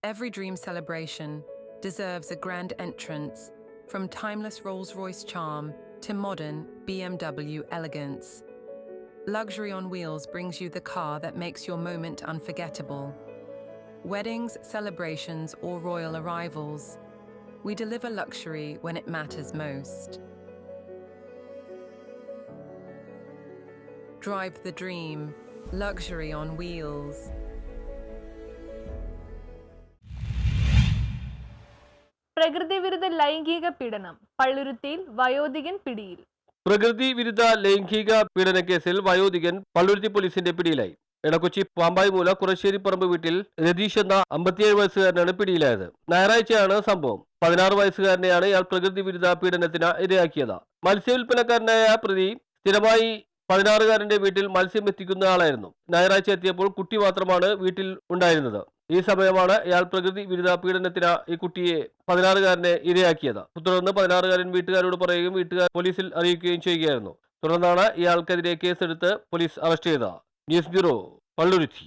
Every dream celebration deserves a grand entrance, from timeless Rolls-Royce charm to modern BMW elegance. Luxury on Wheels brings you the car that makes your moment unforgettable. Weddings, celebrations, or royal arrivals, we deliver luxury when it matters most. Drive the dream, luxury on wheels. പ്രകൃതി വിരുദ്ധ ലൈംഗിക പീഡനം പള്ളുരുത്തിയിൽ വയോധികൻ പിടിയിൽ. പ്രകൃതി വിരുദ്ധ ലൈംഗിക പീഡന കേസിൽ വയോധികൻ പള്ളുരുത്തി പോലീസിന്റെ പിടിയിലായി. എടക്കൊച്ചി പാമ്പായിമൂല കുറശ്ശേരിപ്പറമ്പ് വീട്ടിൽ രതീഷ് എന്ന 57 വയസ്സുകാരനാണ് പിടിയിലായത്. ഞായറാഴ്ചയാണ് സംഭവം. 16 വയസ്സുകാരനെയാണ് ഇയാൾ പ്രകൃതി വിരുദ്ധ പീഡനത്തിന് ഇരയാക്കിയത്. മത്സ്യവില്പനക്കാരനായ പ്രതി സ്ഥിരമായി 16-കാരന്റെ വീട്ടിൽ മത്സ്യം എത്തിക്കുന്ന ആളായിരുന്നു. ഞായറാഴ്ച എത്തിയപ്പോൾ കുട്ടി മാത്രമാണ് വീട്ടിൽ ഉണ്ടായിരുന്നത്. ഈ സമയമാണ് ഇയാൾ പ്രകൃതി വിരുദ്ധ പീഡനത്തിന് ഈ കുട്ടിയെ 16-കാരനെ ഇരയാക്കിയത്. തുടർന്ന് 16-കാരൻ വീട്ടുകാരോട് പറയുകയും വീട്ടുകാർ പോലീസിൽ അറിയിക്കുകയും ചെയ്യുകയായിരുന്നു. തുടർന്നാണ് ഇയാൾക്കെതിരെ കേസെടുത്ത് പോലീസ് അറസ്റ്റ് ചെയ്തത്. News bureau, Palluruthy.